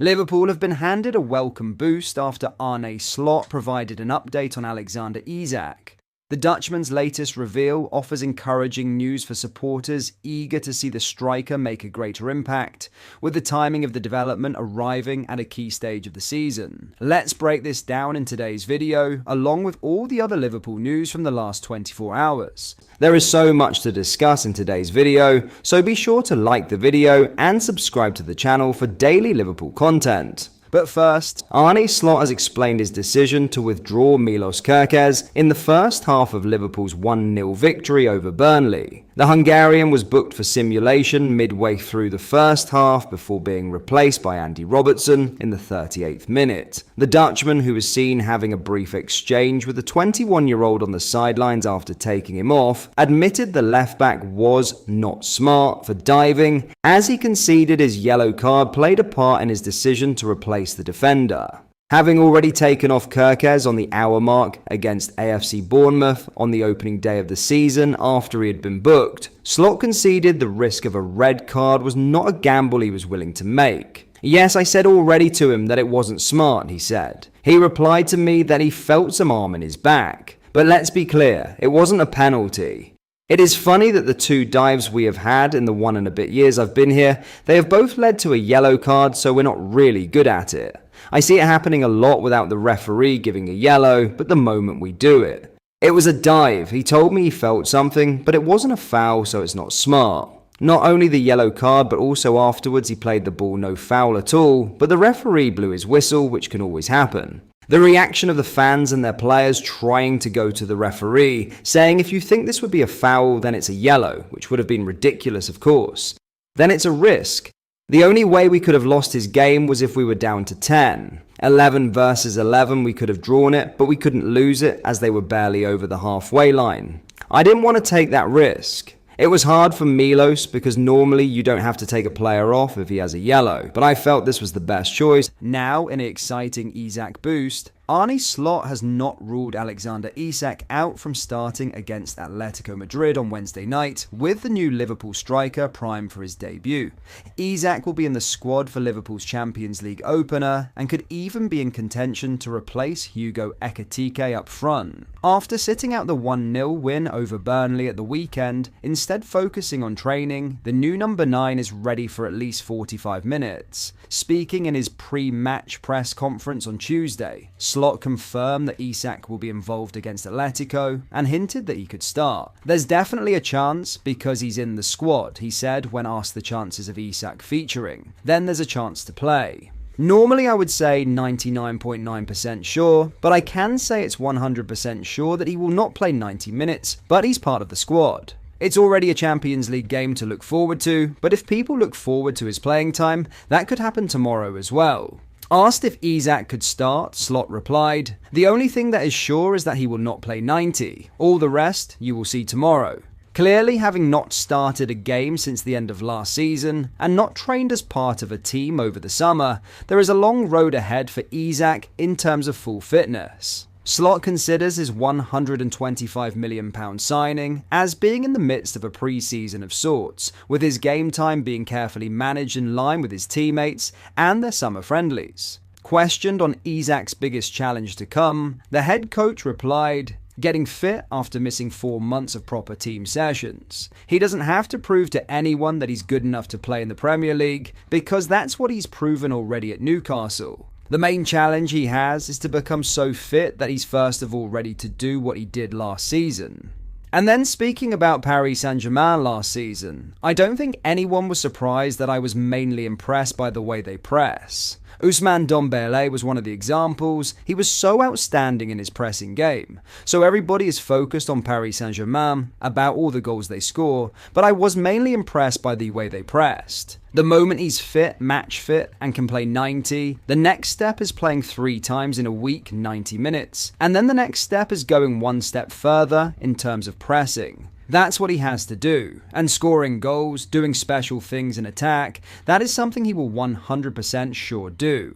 Liverpool have been handed a welcome boost after Arne Slot provided an update on Alexander Isak. The Dutchman's latest reveal offers encouraging news for supporters eager to see the striker make a greater impact, with the timing of the development arriving at a key stage of the season. Let's break this down in today's video, along with all the other Liverpool news from the last 24 hours. There is so much to discuss in today's video, so be sure to like the video and subscribe to the channel for daily Liverpool content. But first, Arne Slot has explained his decision to withdraw Milos Kerkez in the first half of Liverpool's 1-0 victory over Burnley. The Hungarian was booked for simulation midway through the first half before being replaced by Andy Robertson in the 38th minute. The Dutchman, who was seen having a brief exchange with the 21-year-old on the sidelines after taking him off, admitted the left-back was not smart for diving, as he conceded his yellow card played a part in his decision to replace the defender. Having already taken off Kerkez on the hour mark against AFC Bournemouth on the opening day of the season after he had been booked, Slot conceded the risk of a red card was not a gamble he was willing to make. "Yes, I said already to him that it wasn't smart," he said. "He replied to me that he felt some arm in his back. But let's be clear, it wasn't a penalty." It is funny that the two dives we have had in the 1 and a bit years I've been here, they have both led to a yellow card, so we're not really good at it. I see it happening a lot without the referee giving a yellow, but the moment we do it. It was a dive, he told me he felt something, but it wasn't a foul, so it's not smart. Not only the yellow card, but also afterwards he played the ball no foul at all, but the referee blew his whistle, which can always happen. The reaction of the fans and their players trying to go to the referee, saying if you think this would be a foul, then it's a yellow, which would have been ridiculous of course. Then it's a risk. The only way we could have lost his game was if we were down to 10. 11 versus 11, we could have drawn it, but we couldn't lose it as they were barely over the halfway line. I didn't want to take that risk. It was hard for Milos because normally you don't have to take a player off if he has a yellow, but I felt this was the best choice. Now, in an exciting Isak boost, Arne Slot has not ruled Alexander Isak out from starting against Atletico Madrid on Wednesday night, with the new Liverpool striker primed for his debut. Isak will be in the squad for Liverpool's Champions League opener and could even be in contention to replace Hugo Ekitike up front. After sitting out the 1-0 win over Burnley at the weekend, instead focusing on training, the new number 9 is ready for at least 45 minutes. Speaking in his pre-match press conference on Tuesday, Slot confirmed that Isak will be involved against Atletico and hinted that he could start. "There's definitely a chance because he's in the squad," he said when asked the chances of Isak featuring. "Then there's a chance to play. Normally I would say 99.9% sure, but I can say it's 100% sure that he will not play 90 minutes, but he's part of the squad. It's already a Champions League game to look forward to, but if people look forward to his playing time, that could happen tomorrow as well." Asked if Isak could start, Slot replied, "The only thing that is sure is that he will not play 90. All the rest, you will see tomorrow." Clearly, having not started a game since the end of last season and not trained as part of a team over the summer, there is a long road ahead for Isak in terms of full fitness. Slot considers his £125 million signing as being in the midst of a pre-season of sorts, with his game time being carefully managed in line with his teammates and their summer friendlies. Questioned on Isak's biggest challenge to come, the head coach replied, "Getting fit after missing 4 months of proper team sessions. He doesn't have to prove to anyone that he's good enough to play in the Premier League, because that's what he's proven already at Newcastle. The main challenge he has is to become so fit that he's first of all ready to do what he did last season." And then speaking about Paris Saint-Germain last season, I don't think anyone was surprised that I was mainly impressed by the way they press. Ousmane Dembélé was one of the examples. He was so outstanding in his pressing game. So everybody is focused on Paris Saint-Germain about all the goals they score, but I was mainly impressed by the way they pressed. The moment he's fit, match fit, and can play 90, the next step is playing 3 times in a week 90 minutes. And then the next step is going 1 step further in terms of pressing. That's what he has to do. And scoring goals, doing special things in attack, that is something he will 100% sure do.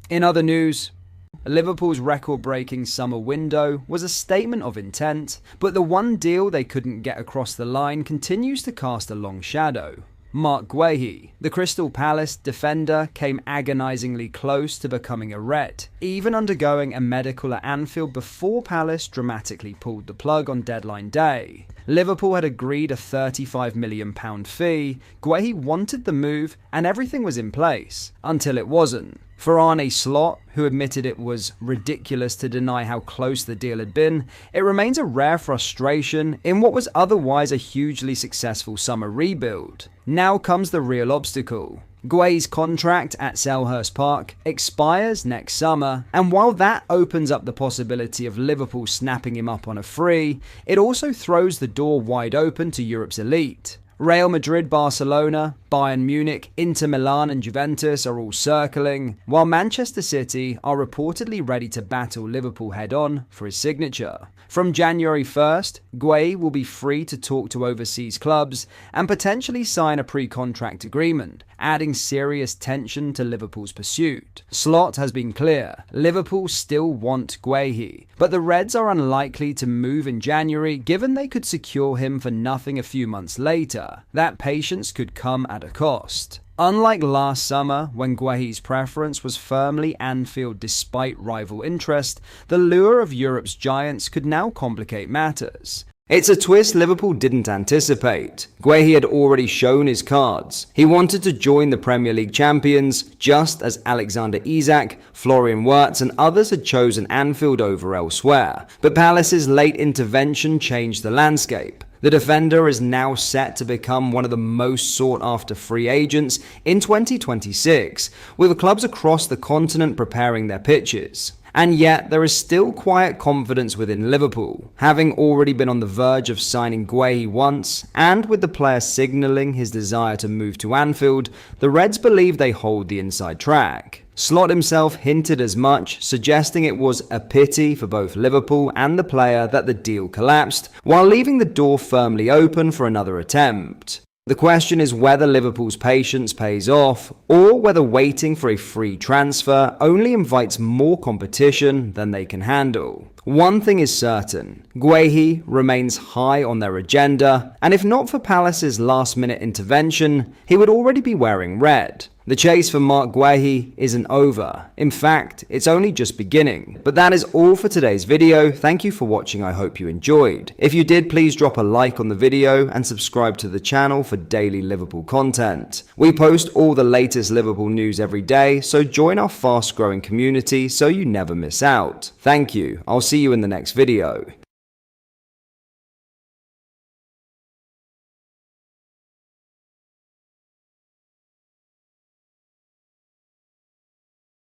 In other news, Liverpool's record-breaking summer window was a statement of intent, but the one deal they couldn't get across the line continues to cast a long shadow. Mark Guehi. The Crystal Palace defender came agonisingly close to becoming a red, even undergoing a medical at Anfield before Palace dramatically pulled the plug on deadline day. Liverpool had agreed a £35 million fee, Guehi wanted the move, and everything was in place, until it wasn't. For Arne Slot, who admitted it was ridiculous to deny how close the deal had been, it remains a rare frustration in what was otherwise a hugely successful summer rebuild. Now comes the real obstacle. Guehi's contract at Selhurst Park expires next summer, and while that opens up the possibility of Liverpool snapping him up on a free, it also throws the door wide open to Europe's elite. Real Madrid, Barcelona, Bayern Munich, Inter Milan and Juventus are all circling, while Manchester City are reportedly ready to battle Liverpool head-on for his signature. From January 1st, Guehi will be free to talk to overseas clubs and potentially sign a pre-contract agreement, adding serious tension to Liverpool's pursuit. Slot has been clear, Liverpool still want Guehi, but the Reds are unlikely to move in January given they could secure him for nothing a few months later. That patience could come at a cost. Unlike last summer, when Guehi's preference was firmly Anfield despite rival interest, the lure of Europe's giants could now complicate matters. It's a twist Liverpool didn't anticipate. Guehi had already shown his cards. He wanted to join the Premier League champions, just as Alexander Isak, Florian Wirtz and others had chosen Anfield over elsewhere. But Palace's late intervention changed the landscape. The defender is now set to become one of the most sought-after free agents in 2026, with clubs across the continent preparing their pitches. And yet, there is still quiet confidence within Liverpool, having already been on the verge of signing Guehi once, and with the player signalling his desire to move to Anfield, the Reds believe they hold the inside track. Slot himself hinted as much, suggesting it was a pity for both Liverpool and the player that the deal collapsed, while leaving the door firmly open for another attempt. The question is whether Liverpool's patience pays off, or whether waiting for a free transfer only invites more competition than they can handle. One thing is certain, Guehi remains high on their agenda, and if not for Palace's last-minute intervention, he would already be wearing red. The chase for Mark Guehi isn't over. In fact, it's only just beginning. But that is all for today's video. Thank you for watching. I hope you enjoyed. If you did, please drop a like on the video and subscribe to the channel for daily Liverpool content. We post all the latest Liverpool news every day, so join our fast-growing community so you never miss out. Thank you. I'll see you in the next video.